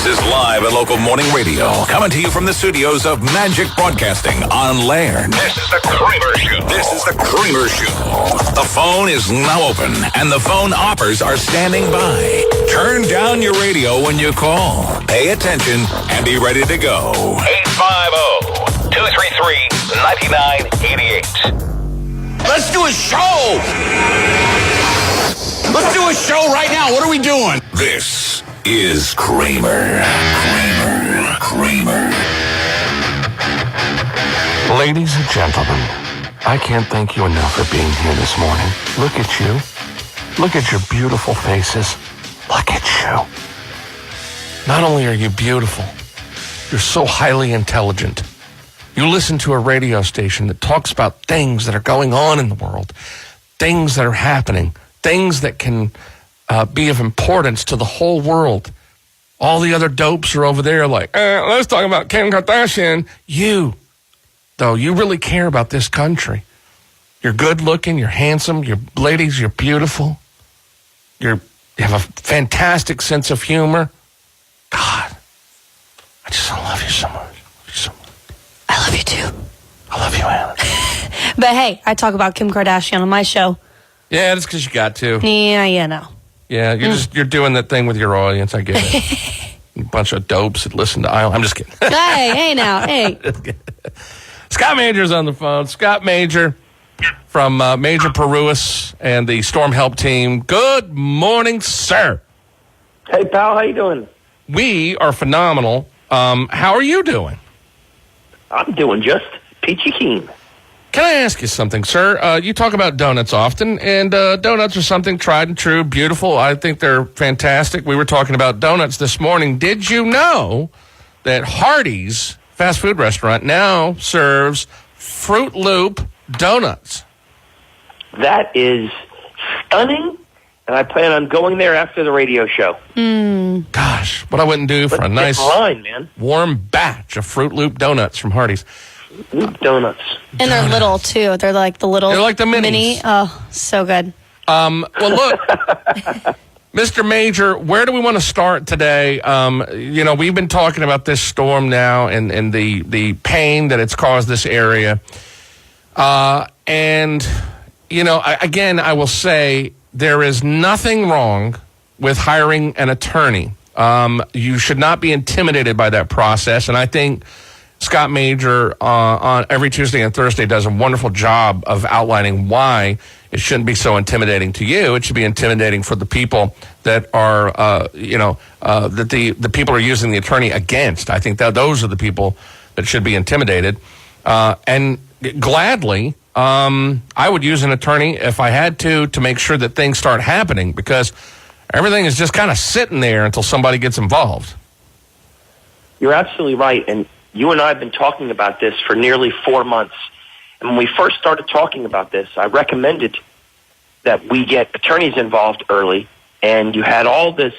is live at local morning radio, coming to you from the studios of Magic Broadcasting on Laird. This is the Kramer Show. This is the Kramer Show. The phone is now open, and the phone operators are standing by. Turn down your radio when you call. Pay attention and be ready to go. 850-233-9988. Let's do a show! Let's do a show right now. What are we doing? This is Kramer. Kramer. Ladies and gentlemen, I can't thank you enough for being here this morning. Look at you. Look at your beautiful faces. Look at you. Not only are you beautiful, you're so highly intelligent. You listen to a radio station that talks about things that are going on in the world, things that are happening, things that can be of importance to the whole world. All the other dopes are over there like, let's talk about Kim Kardashian. You really care about this country. You're good looking, you're handsome, ladies, you're beautiful. You have a fantastic sense of humor. God, I just love you so much. I love you too. I love you, Alan. But hey, I talk about Kim Kardashian on my show. Yeah, that's because you got to. Yeah, no. Yeah, you're doing that thing with your audience. I get it. A bunch of dopes that listen to Island. I'm just kidding. Hey now. Scott Major's on the phone. Scott Major from Major Paruas and the Storm Help Team. Good morning, sir. Hey, pal. How you doing? We are phenomenal. How are you doing? I'm doing just peachy keen. Can I ask you something, sir? You talk about donuts often, and donuts are something tried and true, beautiful. I think they're fantastic. We were talking about donuts this morning. Did you know that Hardee's fast food restaurant now serves Fruit Loop donuts? That is stunning, and I plan on going there after the radio show. Gosh, what I wouldn't do for a nice line, man. Warm batch of Fruit Loop donuts from Hardee's. Loop donuts. And they're little, too. They're like the little... They're like the minis. Mini. Oh, so good. Well, look, Mr. Major, where do we want to start today? We've been talking about this storm now and the pain that it's caused this area. I will say there is nothing wrong with hiring an attorney. You should not be intimidated by that process, and I think Scott Major on every Tuesday and Thursday does a wonderful job of outlining why it shouldn't be so intimidating to you. It should be intimidating for the people that are, that the people are using the attorney against. I think that those are the people that should be intimidated. And gladly, I would use an attorney if I had to make sure that things start happening, because everything is just kind of sitting there until somebody gets involved. You're absolutely right, and you and I have been talking about this for nearly 4 months. And when we first started talking about this, I recommended that we get attorneys involved early, and you had all this,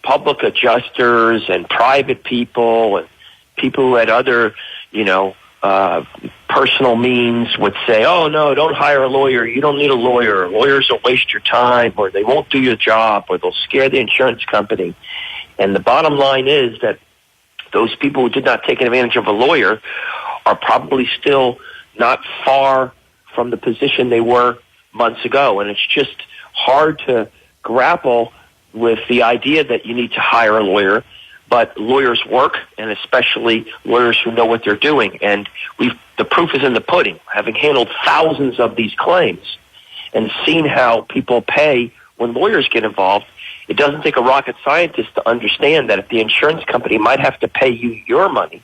public adjusters and private people and people who had other, personal means would say, oh, no, don't hire a lawyer. You don't need a lawyer. Lawyers will waste your time, or they won't do your job, or they'll scare the insurance company. And the bottom line is that those people who did not take advantage of a lawyer are probably still not far from the position they were months ago. And it's just hard to grapple with the idea that you need to hire a lawyer. But lawyers work, and especially lawyers who know what they're doing. And the proof is in the pudding. Having handled thousands of these claims and seen how people pay when lawyers get involved, it doesn't take a rocket scientist to understand that if the insurance company might have to pay you your money,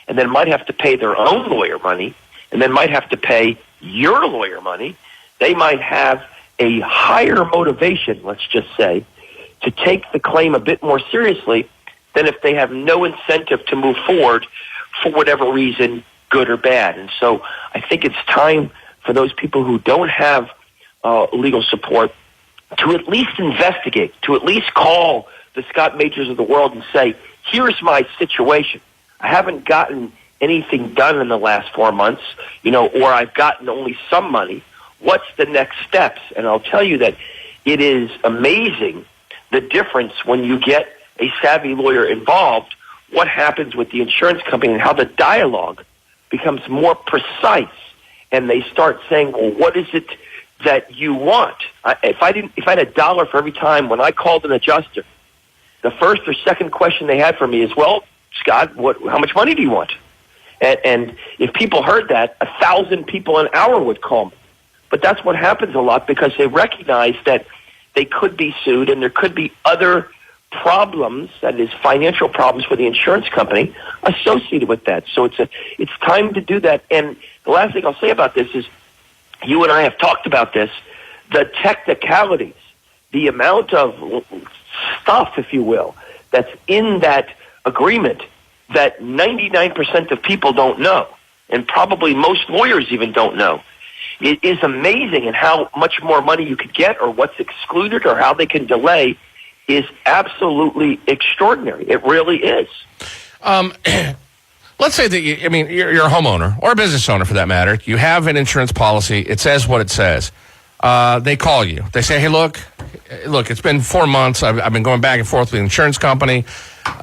and then might have to pay their own lawyer money, and then might have to pay your lawyer money, they might have a higher motivation, let's just say, to take the claim a bit more seriously than if they have no incentive to move forward for whatever reason, good or bad. And so I think it's time for those people who don't have legal support to at least investigate, to at least call the Scott Majors of the world and say, here's my situation. I haven't gotten anything done in the last 4 months, or I've gotten only some money. What's the next steps? And I'll tell you that it is amazing the difference when you get a savvy lawyer involved, what happens with the insurance company and how the dialogue becomes more precise. And they start saying, well, what is it that you want? If I had $1 for every time when I called an adjuster, the first or second question they had for me is, well, Scott, how much money do you want? And if people heard that, 1,000 people an hour would call me. But that's what happens a lot because they recognize that they could be sued and there could be other problems, that is financial problems for the insurance company associated with that. So it's time to do that. And the last thing I'll say about this is you and I have talked about this, the technicalities, the amount of stuff, if you will, that's in that agreement that 99% of people don't know, and probably most lawyers even don't know. It is amazing, and how much more money you could get or what's excluded or how they can delay is absolutely extraordinary. It really is. Let's say that you're a homeowner or a business owner for that matter. You have an insurance policy. It says what it says. They call you. They say, hey, look, it's been 4 months. I've been going back and forth with the insurance company.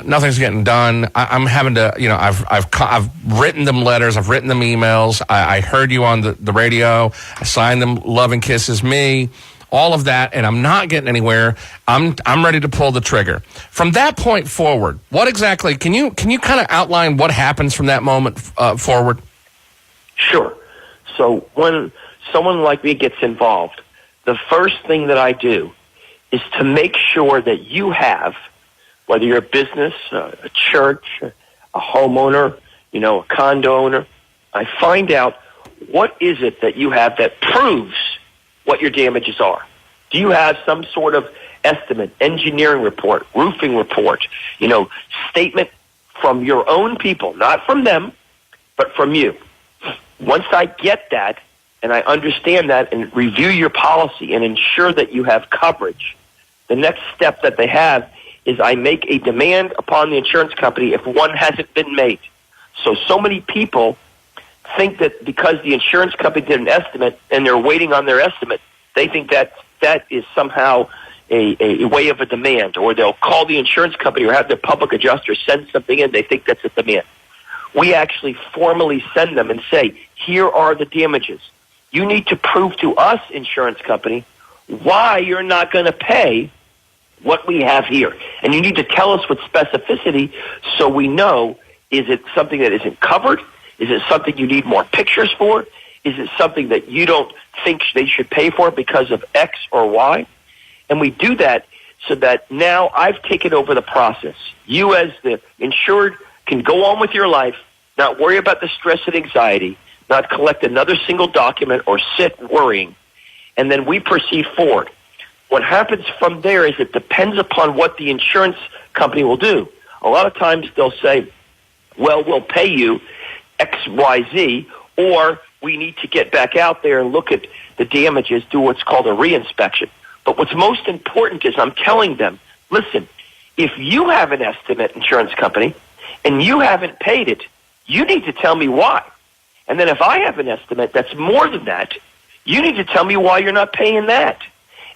Nothing's getting done. I'm having to, I've written them letters. I've written them emails. I heard you on the radio. I signed them love and kisses me, all of that, and I'm not getting anywhere. I'm ready to pull the trigger. From that point forward, what exactly, can you kind of outline what happens from that moment forward? Sure. So when someone like me gets involved, the first thing that I do is to make sure that you have, whether you're a business, a church, a homeowner, a condo owner, I find out what is it that you have that proves what your damages are. Do you have some sort of estimate, engineering report, roofing report, statement from your own people, not from them, but from you? Once I get that and I understand that and review your policy and ensure that you have coverage, the next step that they have is I make a demand upon the insurance company if one hasn't been made. So many people think that because the insurance company did an estimate and they're waiting on their estimate, they think that is somehow a way of a demand, or they'll call the insurance company or have their public adjuster send something in. They think that's a demand. We actually formally send them and say, here are the damages. You need to prove to us, insurance company, why you're not going to pay what we have here. And you need to tell us with specificity so we know, is it something that isn't covered? Is it something you need more pictures for? Is it something that you don't think they should pay for because of X or Y? And we do that so that now I've taken over the process. You as the insured can go on with your life, not worry about the stress and anxiety, not collect another single document or sit worrying, and then we proceed forward. What happens from there is it depends upon what the insurance company will do. A lot of times they'll say, well, we'll pay you X, Y, Z, or we need to get back out there and look at the damages, do what's called a reinspection. But what's most important is I'm telling them, listen, if you have an estimate, insurance company, and you haven't paid it, you need to tell me why. And then if I have an estimate that's more than that, you need to tell me why you're not paying that.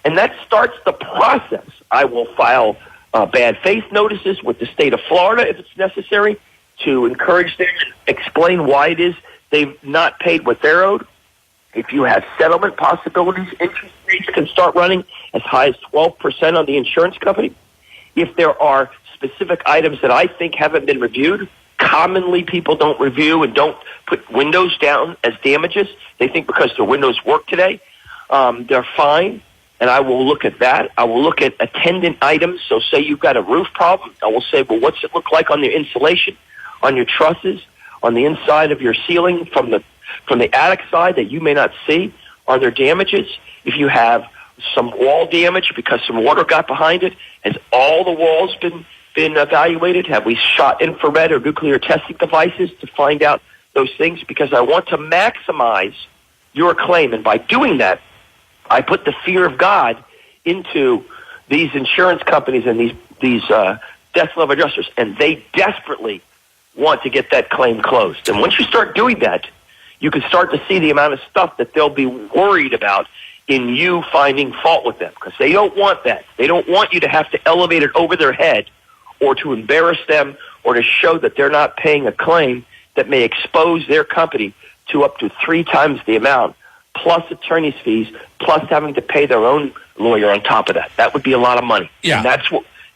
And that starts the process. I will file bad faith notices with the state of Florida if it's necessary to encourage them and explain why it is they've not paid what they're owed. If you have settlement possibilities, interest rates can start running as high as 12% on the insurance company. If there are specific items that I think haven't been reviewed, commonly people don't review and don't put windows down as damages. They think because their windows work today, they're fine. And I will look at that. I will look at attendant items. So say you've got a roof problem. I will say, well, what's it look like on your insulation, on your trusses, on the inside of your ceiling from the attic side that you may not see? Are there damages? If you have some wall damage because some water got behind it, has all the walls been evaluated? Have we shot infrared or nuclear testing devices to find out those things? Because I want to maximize your claim. And by doing that, I put the fear of God into these insurance companies and these death level adjusters, and they desperately want to get that claim closed. And once you start doing that, you can start to see the amount of stuff that they'll be worried about in you finding fault with them, because they don't want that. They don't want you to have to elevate it over their head or to embarrass them or to show that they're not paying a claim that may expose their company to up to 3 times the amount, plus attorney's fees, plus having to pay their own lawyer on top of that. That would be a lot of money. Yeah. And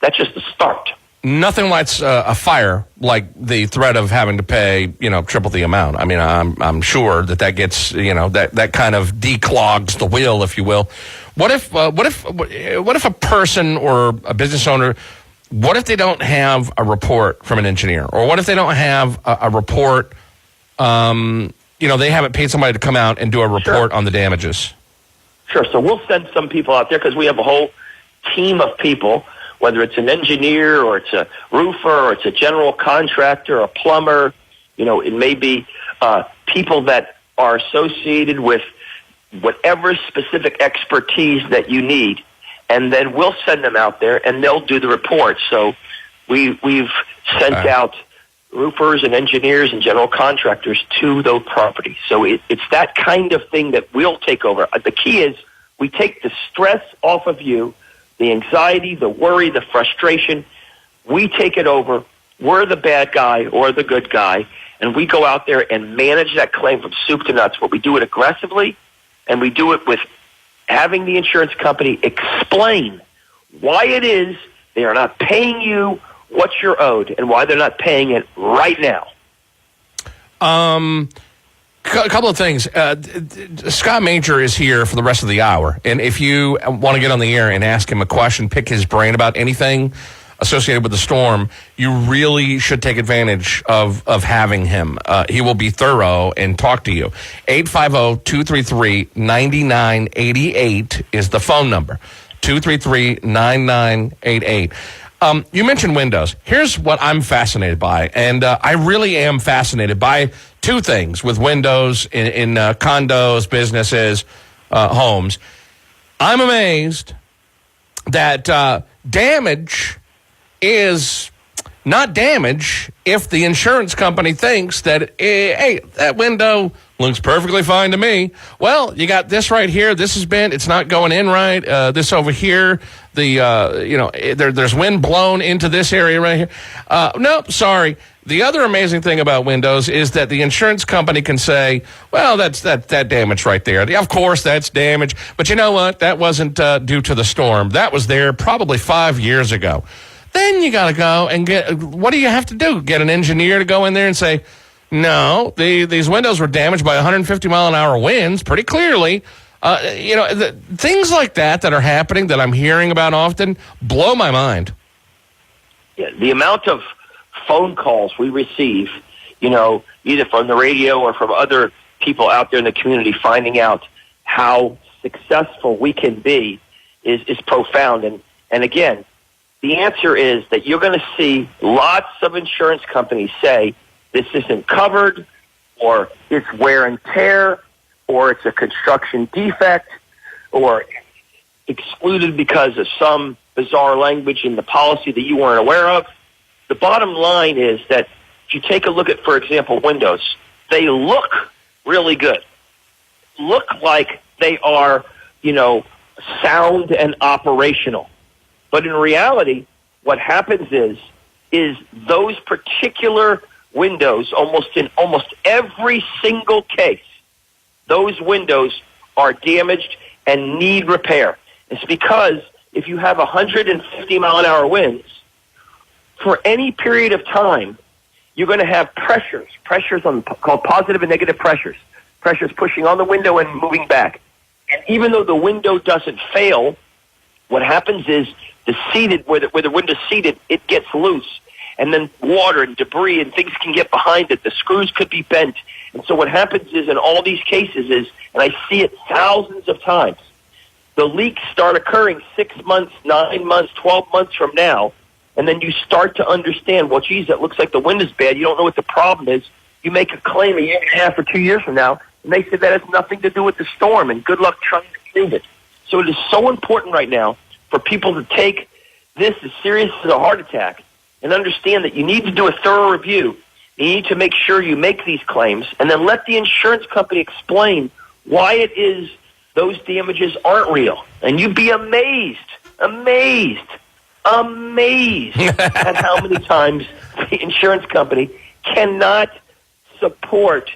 that's just the start. Nothing lights a fire like the threat of having to pay, triple the amount. I mean, I'm sure that gets, that kind of declogs the wheel, if you will. What if a person or a business owner, what if they don't have a report from an engineer, or what if they don't have a report? They haven't paid somebody to come out and do a report on the damages. Sure. So we'll send some people out there because we have a whole team of people. Whether it's an engineer or it's a roofer or it's a general contractor, a plumber, it may be people that are associated with whatever specific expertise that you need. And then we'll send them out there and they'll do the report. So we've sent out roofers and engineers and general contractors to those properties. So it's that kind of thing that we'll take over. The key is we take the stress off of you, the anxiety, the worry, the frustration. We take it over. We're the bad guy or the good guy, and we go out there and manage that claim from soup to nuts. But we do it aggressively, and we do it with having the insurance company explain why it is they are not paying you what you're owed and why they're not paying it right now. A couple of things. Scott Major is here for the rest of the hour. And if you want to get on the air and ask him a question, pick his brain about anything associated with the storm, you really should take advantage of having him. He will be thorough and talk to you. 850-233-9988 is the phone number. 233-9988. You mentioned windows. Here's what I'm fascinated by, and I really am fascinated by two things with windows in condos, businesses, homes. I'm amazed that damage is not damage if the insurance company thinks that, hey, that window looks perfectly fine to me. Well, you got this right here. This is bent. It's not going in right. This over here, there's wind blown into this area right here. Nope, sorry. The other amazing thing about windows is that the insurance company can say, well, that's that damage right there. Of course, that's damage. But you know what? That wasn't due to the storm. That was there probably 5 years ago. Then you got to go and what do you have to do? Get an engineer to go in there and say, no, these windows were damaged by 150-mile-an-hour winds pretty clearly. Things like that are happening that I'm hearing about often blow my mind. Yeah, the amount of phone calls we receive, either from the radio or from other people out there in the community finding out how successful we can be is profound. And again, the answer is that you're going to see lots of insurance companies say this isn't covered, or it's wear and tear, or it's a construction defect, or excluded because of some bizarre language in the policy that you weren't aware of. The bottom line is that if you take a look at, for example, windows, they look really good. Look like they are, sound and operational. But in reality, what happens is those particular windows, in almost every single case, those windows are damaged and need repair. It's because if you have 150-mile-an-hour winds, for any period of time, you're going to have pressures called positive and negative pressures pushing on the window and moving back. And even though the window doesn't fail, what happens is where the window's seated, it gets loose. And then water and debris and things can get behind it. The screws could be bent. And so what happens is in all these cases and I see it thousands of times, the leaks start occurring 6 months, 9 months, 12 months from now. And then you start to understand, well, geez, it looks like the wind is bad. You don't know what the problem is. You make a claim a year and a half or 2 years from now, and they say that has nothing to do with the storm, and good luck trying to prove it. So it is so important right now for people to take this as serious as a heart attack and understand that you need to do a thorough review. You need to make sure you make these claims and then let the insurance company explain why it is those damages aren't real. And you'd be amazed amazed at how many times the insurance company cannot support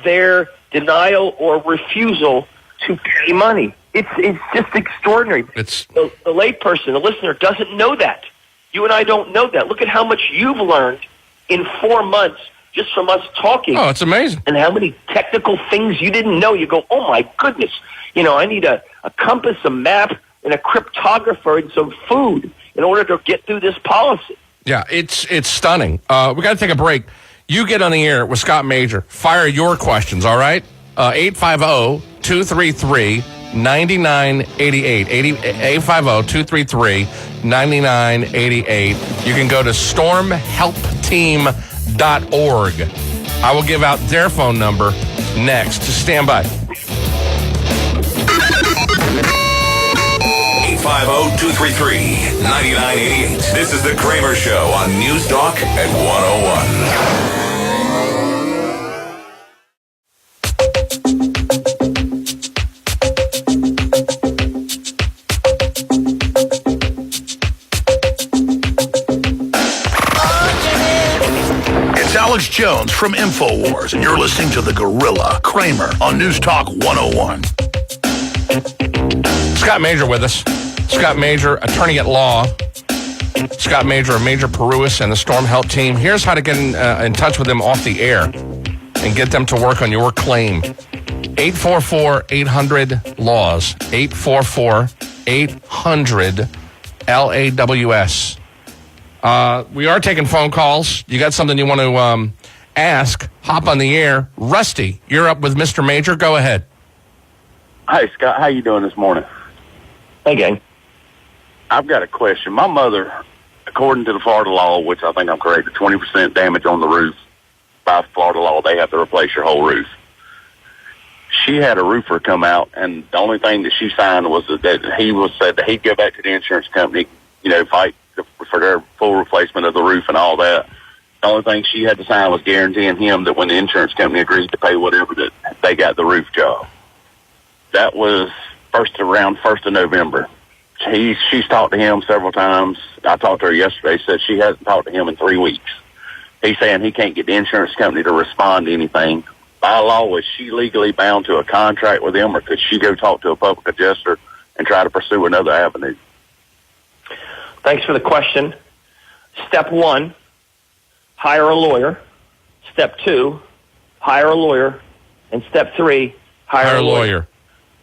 their denial or refusal to pay money. It's just extraordinary. The layperson, the listener, doesn't know that. You and I don't know that. Look at how much you've learned in 4 months just from us talking. Oh, it's amazing. And how many technical things you didn't know. You go, oh, my goodness. You know, I need a compass, a map, and a cryptographer and some food in order to get through this policy. Yeah, it's stunning. We got to take a break. You get on the air with Scott Major. Fire your questions, all right? 850-233-9988. 850-233-9988. You can go to stormhelpteam.org. I will give out their phone number next. Just stand by. 850-233-9988. This is the Kramer Show on NewsTalk at 101. Alex Jones from InfoWars, and you're listening to the Gorilla Kramer on NewsTalk 101. Scott Major with us. Scott Major, attorney at law. Scott Major of Major Paruas and the Storm Help Team. Here's how to get in touch with them off the air and get them to work on your claim. 844-800-LAWS. 844-800-LAWS. We are taking phone calls. You got something you want to ask, hop on the air. Rusty, you're up with Mr. Major. Go ahead. Hey, Scott. How you doing this morning? Hey, gang. I've got a question. My mother, according to the Florida law, which I think I'm correct, the 20% damage on the roof, by Florida law, they have to replace your whole roof. She had a roofer come out, and the only thing that she signed was that he said that he'd go back to the insurance company, fight for their full replacement of the roof and all that. The only thing she had to sign was guaranteeing him that when the insurance company agreed to pay whatever, that they got the roof job. That was around 1st of November. She's talked to him several times. I talked to her yesterday, said she hasn't talked to him in 3 weeks. He's saying he can't get the insurance company to respond to anything. By law, is she legally bound to a contract with them, or could she go talk to a public adjuster and try to pursue another avenue? Thanks for the question. Step 1, hire a lawyer. Step 2, hire a lawyer. And step 3, hire a lawyer.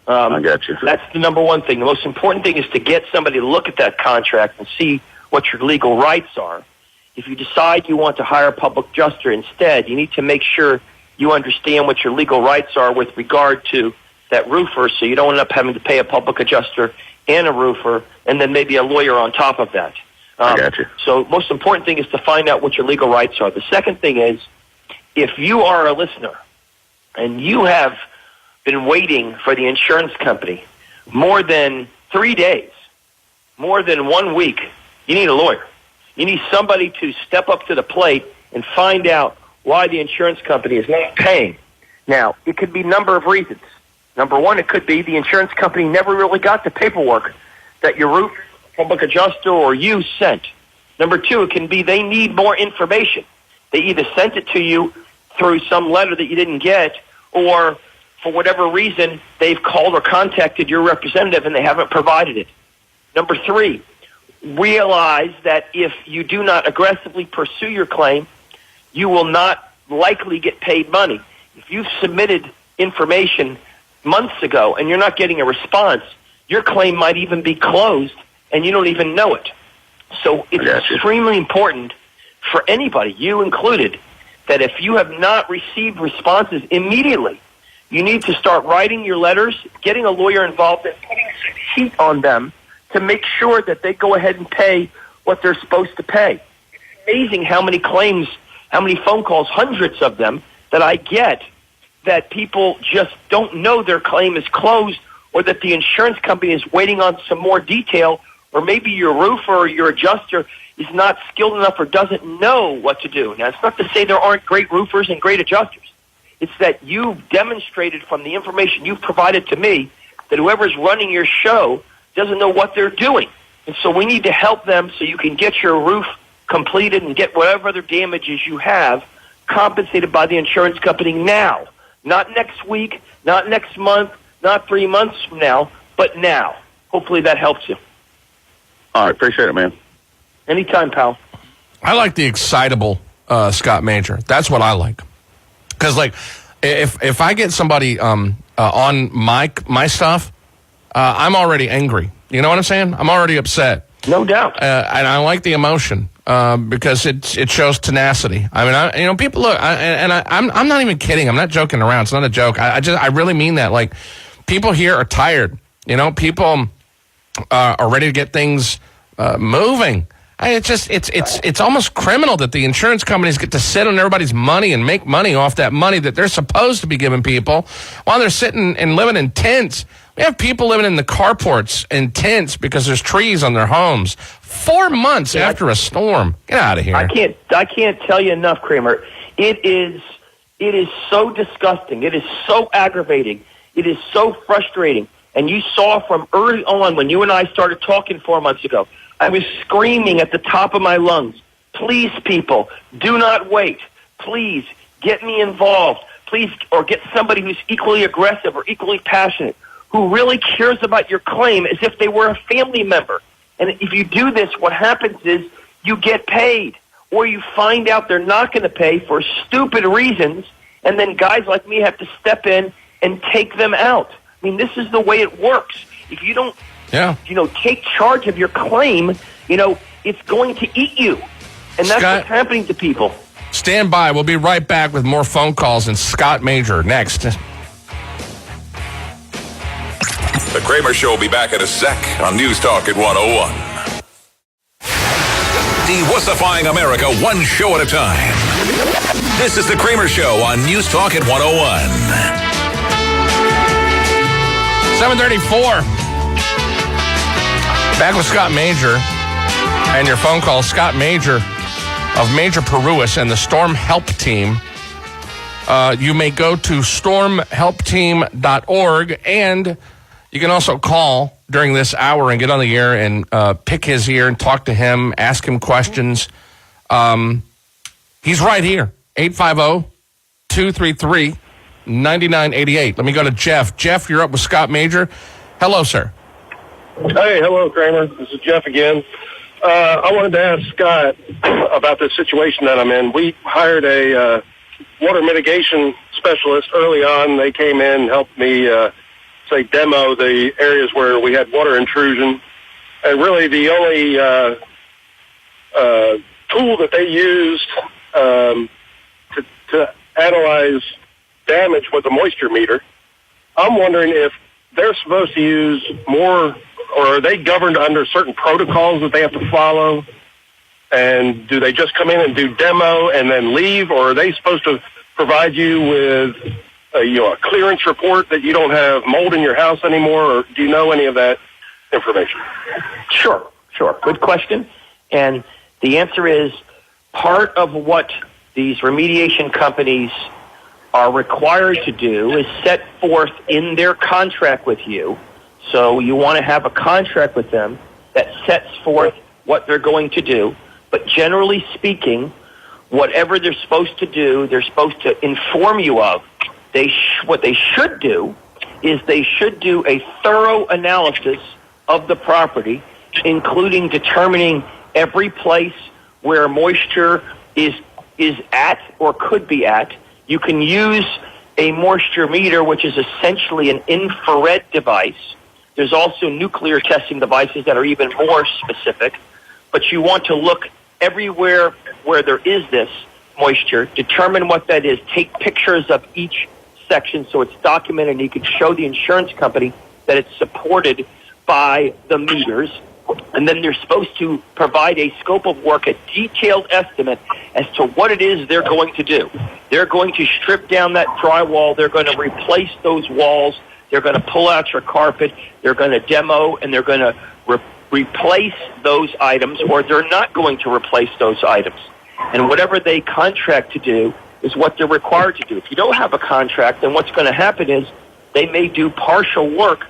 I got you. That's the number one thing. The most important thing is to get somebody to look at that contract and see what your legal rights are. If you decide you want to hire a public adjuster instead, you need to make sure you understand what your legal rights are with regard to that roofer, so you don't end up having to pay a public adjuster and a roofer, and then maybe a lawyer on top of that. I got you. So most important thing is to find out what your legal rights are. The second thing is, if you are a listener and you have been waiting for the insurance company more than 3 days, more than 1 week, you need a lawyer. You need somebody to step up to the plate and find out why the insurance company is not paying. Now, it could be a number of reasons. Number one, it could be the insurance company never really got the paperwork that your roof, public adjuster, or you sent. Number two, it can be they need more information. They either sent it to you through some letter that you didn't get, or for whatever reason, they've called or contacted your representative and they haven't provided it. Number three, realize that if you do not aggressively pursue your claim, you will not likely get paid money. If you've submitted information months ago and you're not getting a response, your claim might even be closed and you don't even know it. So it's extremely important for anybody, you included, that if you have not received responses immediately, you need to start writing your letters, getting a lawyer involved, and putting some heat on them to make sure that they go ahead and pay what they're supposed to pay. It's amazing how many claims, how many phone calls, hundreds of them, that I get that people just don't know their claim is closed, or that the insurance company is waiting on some more detail, or maybe your roofer or your adjuster is not skilled enough or doesn't know what to do. Now, it's not to say there aren't great roofers and great adjusters. It's that you've demonstrated from the information you've provided to me that whoever's running your show doesn't know what they're doing. And so we need to help them so you can get your roof completed and get whatever other damages you have compensated by the insurance company now. Not next week, not next month, not 3 months from now, but now. Hopefully that helps you. All right, appreciate it, man. Anytime, pal. I like the excitable Scott Major. That's what I like. Because, like, if I get somebody on my stuff, I'm already angry. You know what I'm saying? I'm already upset. No doubt. And I like the emotion because it shows tenacity. I mean, people look, I'm not even kidding. I'm not joking around. It's not a joke. I really mean that. Like, people here are tired. People are ready to get things moving. It's almost criminal that the insurance companies get to sit on everybody's money and make money off that money that they're supposed to be giving people while they're sitting and living in tents. We have people living in the carports in tents because there's trees on their homes 4 months after a storm. Get out of here. I can't tell you enough, Kramer. It is so disgusting. It is so aggravating. It is so frustrating. And you saw from early on when you and I started talking 4 months ago, I was screaming at the top of my lungs, please, people, do not wait. Please, get me involved. Please, or get somebody who's equally aggressive or equally passionate, who really cares about your claim as if they were a family member. And if you do this, what happens is you get paid, or you find out they're not going to pay for stupid reasons, and then guys like me have to step in and take them out. I mean, this is the way it works. If you don't, take charge of your claim, it's going to eat you. And that's what's happening to people. Stand by. We'll be right back with more phone calls and Scott Major next. The Kramer Show will be back in a sec on NewsTalk at 101. De-wussifying America one show at a time. This is the Kramer Show on NewsTalk at 101. 7:34. Back with Scott Major and your phone call. Scott Major of Major Paruas and the Storm Help Team. You may go to stormhelpteam.org, and you can also call during this hour and get on the air and pick his ear and talk to him, ask him questions. He's right here, 850-233-9988. Let me go to Jeff. Jeff, you're up with Scott Major. Hello, sir. Hey, hello, Kramer. This is Jeff again. I wanted to ask Scott about this situation that I'm in. We hired a water mitigation specialist early on. They came in and helped me, demo the areas where we had water intrusion. And really the only tool that they used to analyze damage was a moisture meter. I'm wondering if they're supposed to use more, or are they governed under certain protocols that they have to follow? And do they just come in and do demo and then leave, or are they supposed to provide you with a clearance report that you don't have mold in your house anymore, or do you know any of that information? Sure. Good question. And the answer is part of what these remediation companies are required to do is set forth in their contract with you. So you want to have a contract with them that sets forth what they're going to do. But generally speaking, whatever they're supposed to do, they're supposed to inform you of. What they should do is they should do a thorough analysis of the property, including determining every place where moisture is at or could be at. You can use a moisture meter, which is essentially an infrared device. There's also nuclear testing devices that are even more specific. But you want to look everywhere where there is this moisture, determine what that is, take pictures of each section so it's documented and you can show the insurance company that it's supported by the meters. And then they're supposed to provide a scope of work, a detailed estimate as to what it is they're going to do. They're going to strip down that drywall. They're going to replace those walls. They're going to pull out your carpet. They're going to demo, and they're going to replace those items, or they're not going to replace those items. And whatever they contract to do is what they're required to do. If you don't have a contract, then what's going to happen is they may do partial work,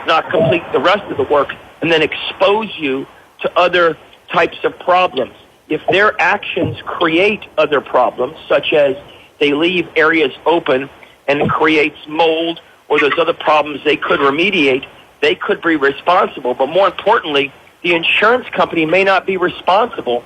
not complete the rest of the work, and then expose you to other types of problems. If their actions create other problems, such as they leave areas open and it creates mold or those other problems they could remediate, they could be responsible. But more importantly, the insurance company may not be responsible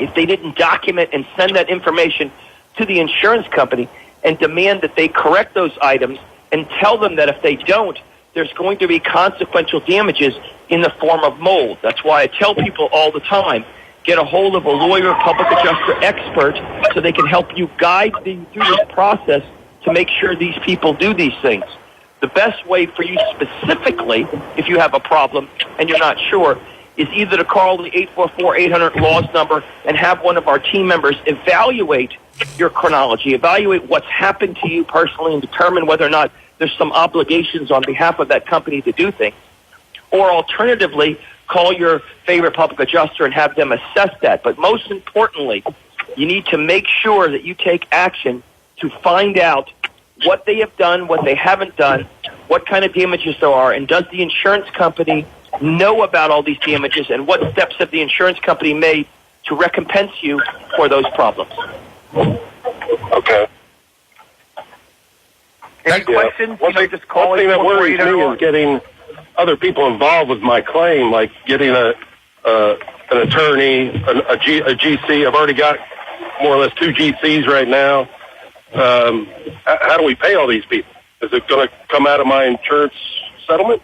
if they didn't document and send that information to the insurance company and demand that they correct those items and tell them that if they don't, there's going to be consequential damages in the form of mold. That's why I tell people all the time, get a hold of a lawyer, public adjuster expert, so they can help you guide you through this process to make sure these people do these things. The best way for you specifically, if you have a problem and you're not sure, is either to call the 844-800-LAWS number and have one of our team members evaluate your chronology, evaluate what's happened to you personally, and determine whether or not there's some obligations on behalf of that company to do things. Or alternatively, call your favorite public adjuster and have them assess that. But most importantly, you need to make sure that you take action to find out what they have done, what they haven't done, what kind of damages there are, and does the insurance company know about all these damages, and what steps have the insurance company made to recompense you for those problems. Okay. Any questions? One thing that worries me is getting other people involved with my claim, like getting an attorney, a GC. I've already got more or less 2 GCs right now. How do we pay all these people? Is it going to come out of my insurance settlement?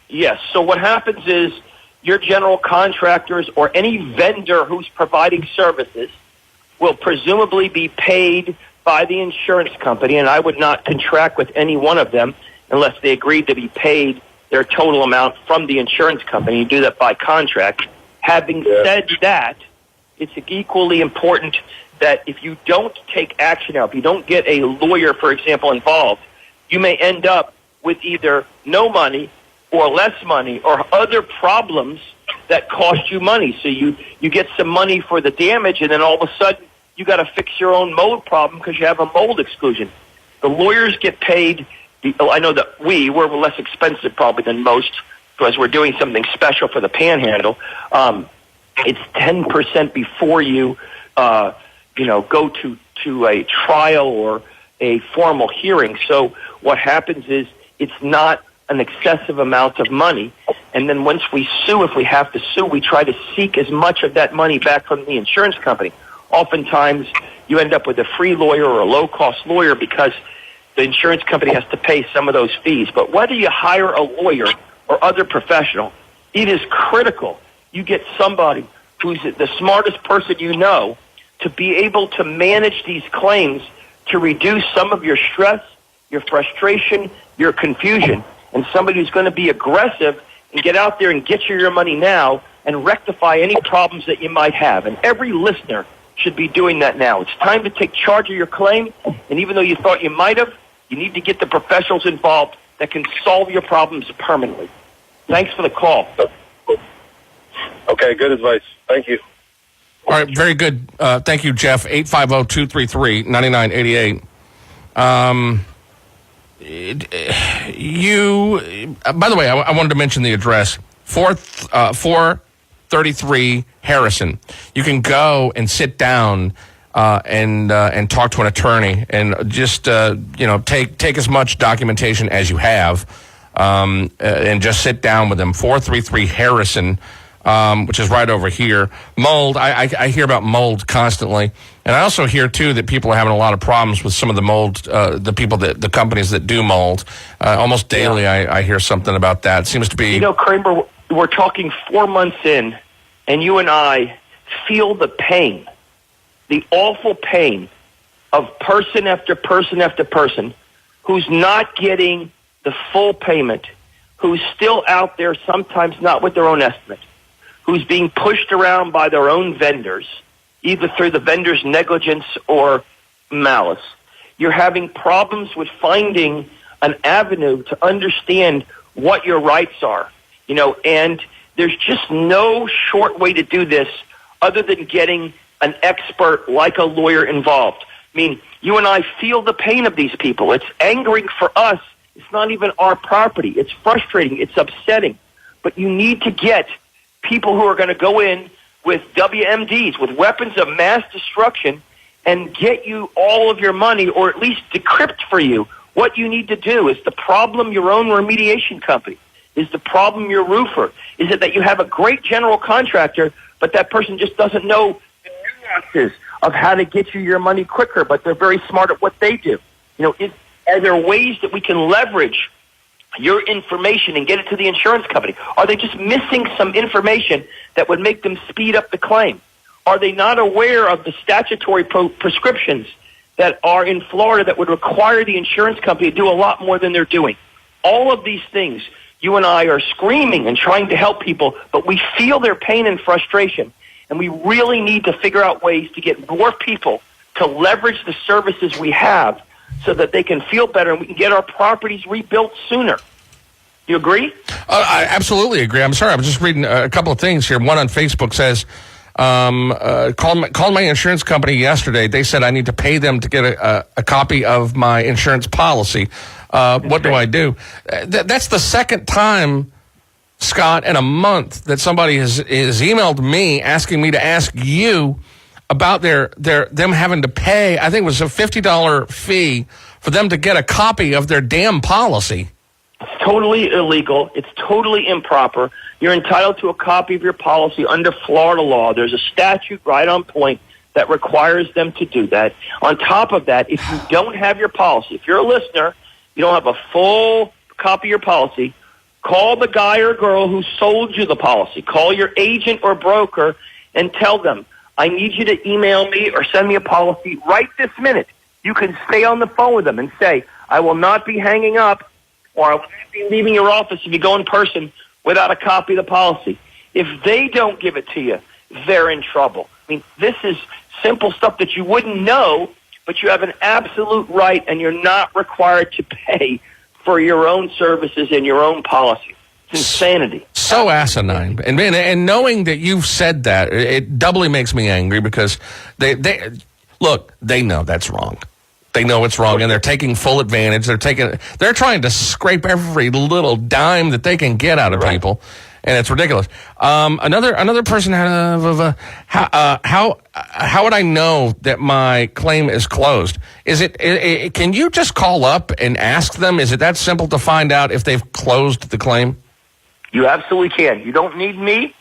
Yes. So what happens is your general contractors or any vendor who's providing services will presumably be paid by the insurance company, and I would not contract with any one of them unless they agreed to be paid their total amount from the insurance company. You do that by contract. Having said that, it's equally important that if you don't take action now, if you don't get a lawyer, for example, involved, you may end up with either no money or less money or other problems that cost you money. So you get some money for the damage, and then all of a sudden you got to fix your own mold problem because you have a mold exclusion. The lawyers get paid. I know that we're less expensive probably than most because we're doing something special for the Panhandle. It's 10% before you go to a trial or a formal hearing. So what happens is it's not an excessive amount of money, and then once we sue, if we have to sue, we try to seek as much of that money back from the insurance company. Oftentimes, you end up with a free lawyer or a low-cost lawyer because the insurance company has to pay some of those fees. But whether you hire a lawyer or other professional, it is critical you get somebody who's the smartest person you know to be able to manage these claims to reduce some of your stress, your frustration, your confusion, and somebody who's going to be aggressive and get out there and get you your money now and rectify any problems that you might have. And every listener should be doing that now. It's time to take charge of your claim, and even though you thought you might have, you need to get the professionals involved that can solve your problems permanently. Thanks for the call. Okay, good advice. Thank you. All right, very good. Thank you, Jeff. 850-233-9988. By the way, I wanted to mention the address, 433 Harrison. You can go and sit down and talk to an attorney and just take as much documentation as you have and just sit down with them. 433 Harrison. Which is right over here. Mold, I hear about mold constantly. And I also hear, too, that people are having a lot of problems with some of the mold, the companies that do mold. Almost daily I hear something about that. It seems to be... Kramer, we're talking 4 months in, and you and I feel the pain, the awful pain of person after person after person who's not getting the full payment, who's still out there, sometimes not with their own estimate, who's being pushed around by their own vendors, either through the vendor's negligence or malice. You're having problems with finding an avenue to understand what your rights are, and there's just no short way to do this other than getting an expert like a lawyer involved. I mean, you and I feel the pain of these people. It's angering for us. It's not even our property. It's frustrating. It's upsetting. But you need to get people who are going to go in with WMDs, with weapons of mass destruction, and get you all of your money, or at least decrypt for you what you need to do. Is the problem your own remediation company? Is the problem your roofer? Is it that you have a great general contractor, but that person just doesn't know the nuances of how to get you your money quicker, but they're very smart at what they do? Are there ways that we can leverage your information and get it to the insurance company? Are they just missing some information that would make them speed up the claim? Are they not aware of the statutory prescriptions that are in Florida that would require the insurance company to do a lot more than they're doing? All of these things, you and I are screaming and trying to help people, but we feel their pain and frustration, and we really need to figure out ways to get more people to leverage the services we have so that they can feel better and we can get our properties rebuilt sooner. You agree? I absolutely agree. I'm sorry, I was just reading a couple of things here. One on Facebook says, called my insurance company yesterday. They said I need to pay them to get a copy of my insurance policy. What do I do? That's the second time, Scott, in a month that somebody has emailed me asking me to ask you about them having to pay. I think it was a $50 fee for them to get a copy of their damn policy. It's totally illegal. It's totally improper. You're entitled to a copy of your policy under Florida law. There's a statute right on point that requires them to do that. On top of that, if you don't have your policy, if you're a listener, you don't have a full copy of your policy, call the guy or girl who sold you the policy. Call your agent or broker and tell them, I need you to email me or send me a policy right this minute. You can stay on the phone with them and say, I will not be hanging up, or I will not be leaving your office if you go in person without a copy of the policy. If they don't give it to you, they're in trouble. I mean, this is simple stuff that you wouldn't know, but you have an absolute right, and you're not required to pay for your own services and your own policy. It's insanity. So asinine. And knowing that you've said that, it doubly makes me angry because they know that's wrong. They know it's wrong, and they're taking full advantage. They're trying to scrape every little dime that they can get out of people, and it's ridiculous. Another person had how would I know that my claim is closed? Is it can you just call up and ask them? Is it that simple to find out if they've closed the claim? You absolutely can. You don't need me.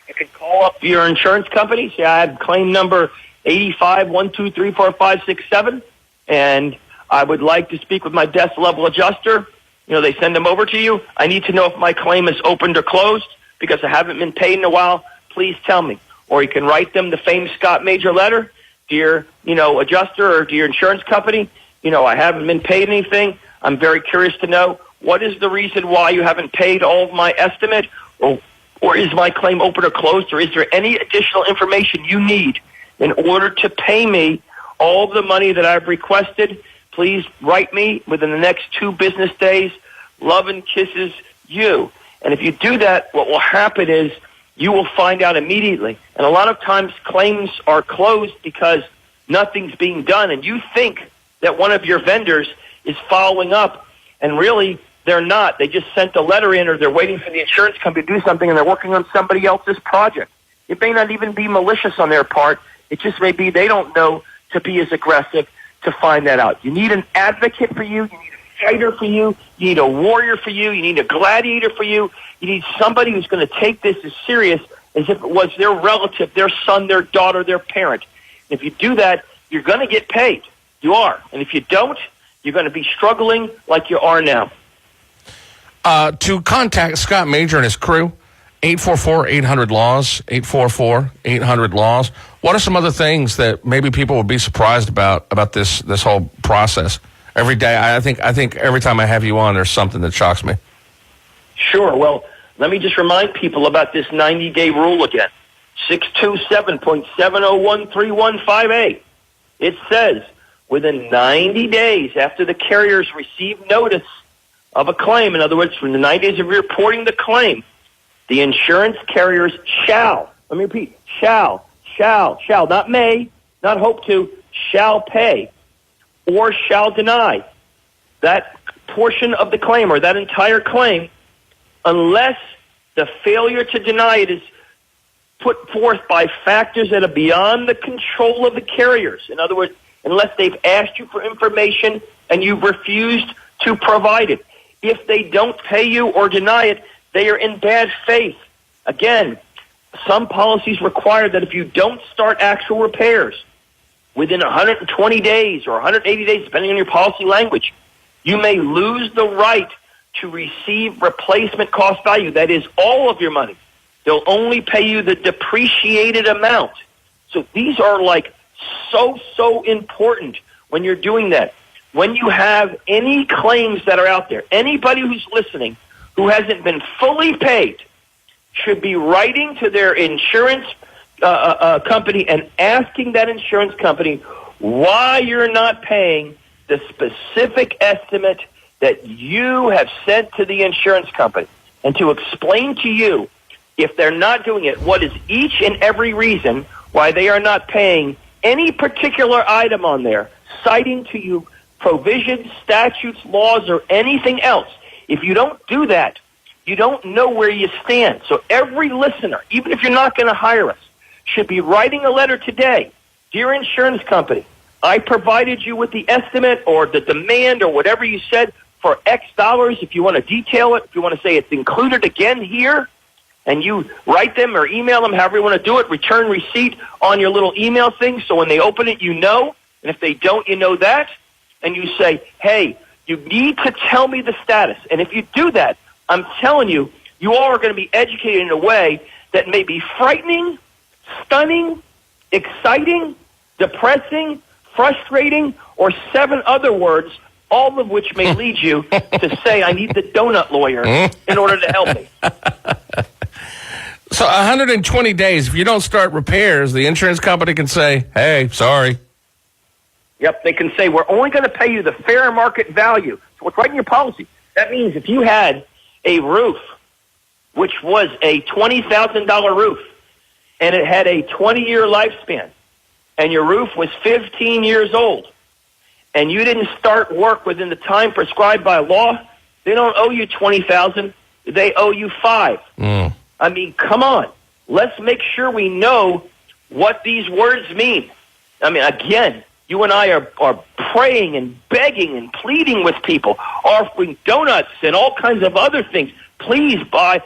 You can call up your insurance company. Say, I have claim number 8512345567. And I would like to speak with my desk level adjuster. They send them over to you. I need to know if my claim is opened or closed because I haven't been paid in a while. Please tell me. Or you can write them the famous Scott Major letter. Dear, adjuster or dear insurance company, I haven't been paid anything. I'm very curious to know what is the reason why you haven't paid all of my estimate, or is my claim open or closed, or is there any additional information you need in order to pay me all the money that I've requested? Please write me within the next 2 business days. Love and kisses, you. And if you do that, what will happen is you will find out immediately. And a lot of times claims are closed because nothing's being done, and you think that one of your vendors is following up, and really they're not. They just sent a letter in, or they're waiting for the insurance company to do something, and they're working on somebody else's project. It may not even be malicious on their part. It just may be they don't know to be as aggressive to find that out. You need an advocate for you. You need a fighter for you. You need a warrior for you. You need a gladiator for you. You need somebody who's going to take this as serious as if it was their relative, their son, their daughter, their parent. If you do that, you're going to get paid. You are. And if you don't, you're going to be struggling like you are now. To contact Scott Major and his crew, 844-800-LAWS, 844-800-LAWS. What are some other things that maybe people would be surprised about this whole process? Every day, I think every time I have you on, there's something that shocks me. Sure. Well, let me just remind people about this 90-day rule again. 627.7013158. It says, within 90 days after the carriers receive notice of a claim, in other words, from the 90 days of reporting the claim, the insurance carriers shall, let me repeat, shall, not may, not hope to, shall pay or shall deny that portion of the claim or that entire claim unless the failure to deny it is put forth by factors that are beyond the control of the carriers. In other words, unless they've asked you for information and you've refused to provide it. If they don't pay you or deny it, they are in bad faith. Again, some policies require that if you don't start actual repairs within 120 days or 180 days, depending on your policy language, you may lose the right to receive replacement cost value. That is all of your money. They'll only pay you the depreciated amount. So these are like so important when you're doing that. When you have any claims that are out there, anybody who's listening who hasn't been fully paid should be writing to their insurance company and asking that insurance company why you're not paying the specific estimate that you have sent to the insurance company, and to explain to you, if they're not doing it, what is each and every reason why they are not paying any particular item on there, citing to you provisions, statutes, laws, or anything else. If you don't do that, you don't know where you stand. So every listener, even if you're not going to hire us, should be writing a letter today. Dear insurance company, I provided you with the estimate or the demand or whatever you said for X dollars. If you want to detail it, if you want to say it's included again here, and you write them or email them, however you want to do it, return receipt on your little email thing, so when they open it, you know, and if they don't, you know that, and you say, hey, you need to tell me the status. And if you do that, I'm telling you, you all are going to be educated in a way that may be frightening, stunning, exciting, depressing, frustrating, or 7 other words, all of which may lead you to say, I need the donut lawyer in order to help me. So 120 days, if you don't start repairs, the insurance company can say, hey, sorry. Yep, they can say, we're only going to pay you the fair market value. So it's right in your policy. That means if you had a roof, which was a $20,000 roof, and it had a 20-year lifespan, and your roof was 15 years old, and you didn't start work within the time prescribed by law, they don't owe you $20,000. They owe you $5,000. I mean, come on. Let's make sure we know what these words mean. I mean, again, you and I are praying and begging and pleading with people, offering donuts and all kinds of other things. Please please,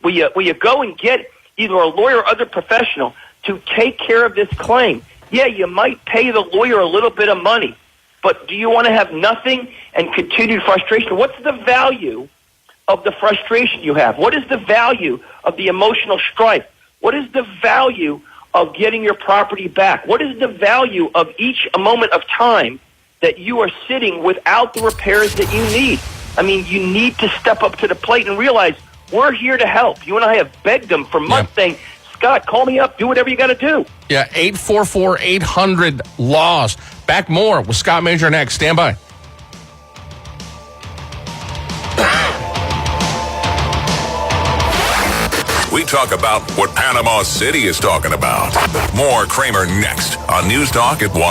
will you go and get either a lawyer or other professional to take care of this claim? Yeah, you might pay the lawyer a little bit of money, but do you want to have nothing and continued frustration? What's the value of the frustration you have? What is the value of the emotional strife? What is the value of getting your property back? What is the value of each moment of time that you are sitting without the repairs that you need? I mean, you need to step up to the plate and realize we're here to help. You and I have begged them for months saying, Scott, call me up, do whatever you got to do. Yeah, 844-800-LAWS. Back more with Scott Major next. Stand by. We talk about what Panama City is talking about. More Kramer next on News Talk at 101.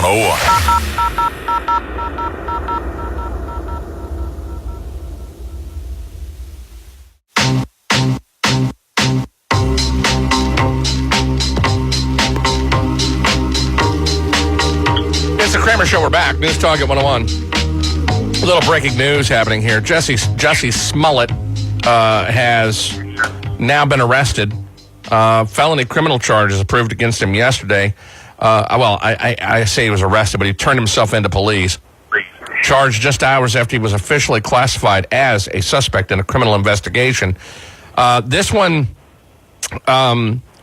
It's the Kramer Show. We're back. News Talk at 101. A little breaking news happening here. Jussie Smollett has now been arrested. Felony criminal charges approved against him yesterday. I say he was arrested, but he turned himself into police. Charged just hours after he was officially classified as a suspect in a criminal investigation. This one,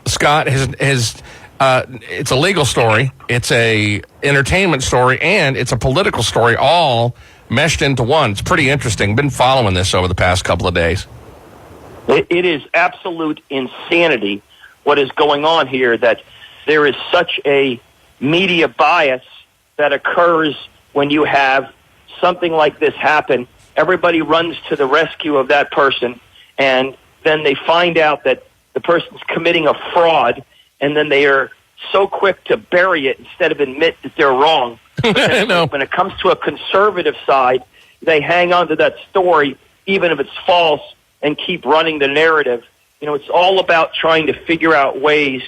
Scott, it's a legal story, it's a entertainment story, and it's a political story, all meshed into one. It's pretty interesting. Been following this over the past couple of days. It is absolute insanity what is going on here, that there is such a media bias that occurs when you have something like this happen. Everybody runs to the rescue of that person, and then they find out that the person's committing a fraud, and then they are so quick to bury it instead of admit that they're wrong. No. When it comes to a conservative side, they hang on to that story, even if it's false, and keep running the narrative. It's all about trying to figure out ways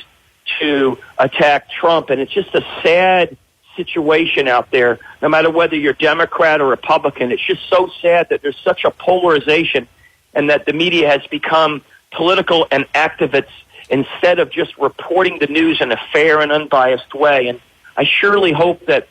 to attack Trump, and it's just a sad situation out there. No matter whether you're Democrat or Republican, it's just so sad that there's such a polarization, and that the media has become political and activists instead of just reporting the news in a fair and unbiased way. And I surely hope that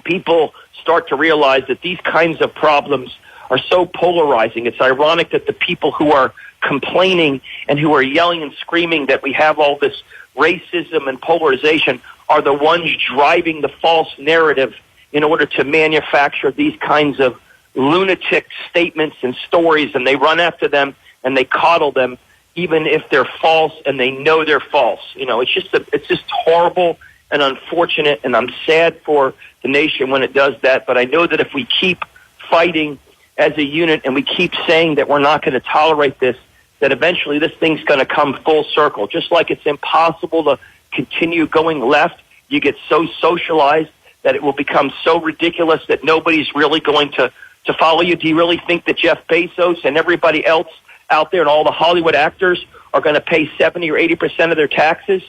people start to realize that these kinds of problems are so polarizing. It's ironic that the people who are complaining and who are yelling and screaming that we have all this racism and polarization are the ones driving the false narrative in order to manufacture these kinds of lunatic statements and stories, and they run after them and they coddle them even if they're false and they know they're false. It's just horrible and unfortunate, and I'm sad for the nation when it does that. But I know that if we keep fighting as a unit and we keep saying that we're not going to tolerate this, that eventually this thing's going to come full circle. Just like it's impossible to continue going left, you get so socialized that it will become so ridiculous that nobody's really going to follow you. Do you really think that Jeff Bezos and everybody else out there and all the Hollywood actors are going to pay 70 or 80% of their taxes?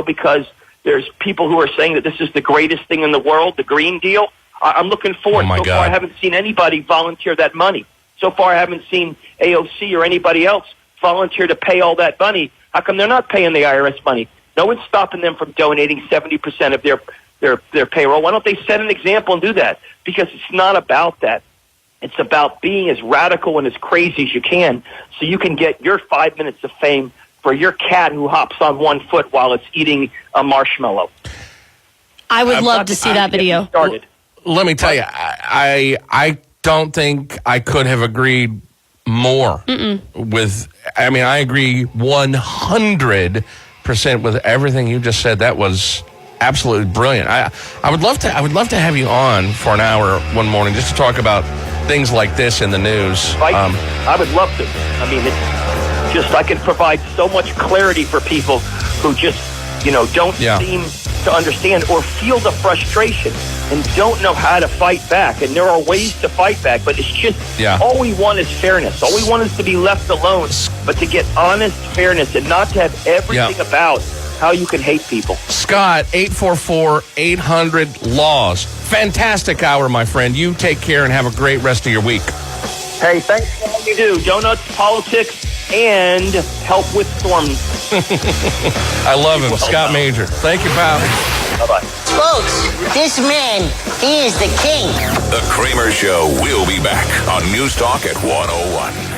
Because there's people who are saying that this is the greatest thing in the world, the Green Deal. I'm looking forward. Oh, my so God. far, I haven't seen anybody volunteer that money. So far, I haven't seen AOC or anybody else volunteer to pay all that money. How come they're not paying the IRS money? No one's stopping them from donating 70% of their payroll. Why don't they set an example and do that? Because it's not about that. It's about being as radical and as crazy as you can so you can get your 5 minutes of fame for your cat who hops on one foot while it's eating a marshmallow. I would love to see that video. Started. Let me tell you, I don't think I could have agreed more with. I mean, I agree 100% with everything you just said. That was absolutely brilliant. I would love to have you on for an hour one morning just to talk about things like this in the news. I would love to. I mean, it's just I can provide so much clarity for people who just don't seem to understand or feel the frustration and don't know how to fight back. And there are ways to fight back, but it's just all we want is fairness. All we want is to be left alone, but to get honest fairness and not to have everything about how you can hate people. Scott, 844-800-LAWS. Fantastic hour, my friend. You take care and have a great rest of your week. Hey, thanks for all you do. Donuts, politics, and help with storms. I love him. Scott Major. Thank you, pal. Bye-bye. Folks, this man, he is the king. The Kramer Show will be back on News Talk at 101.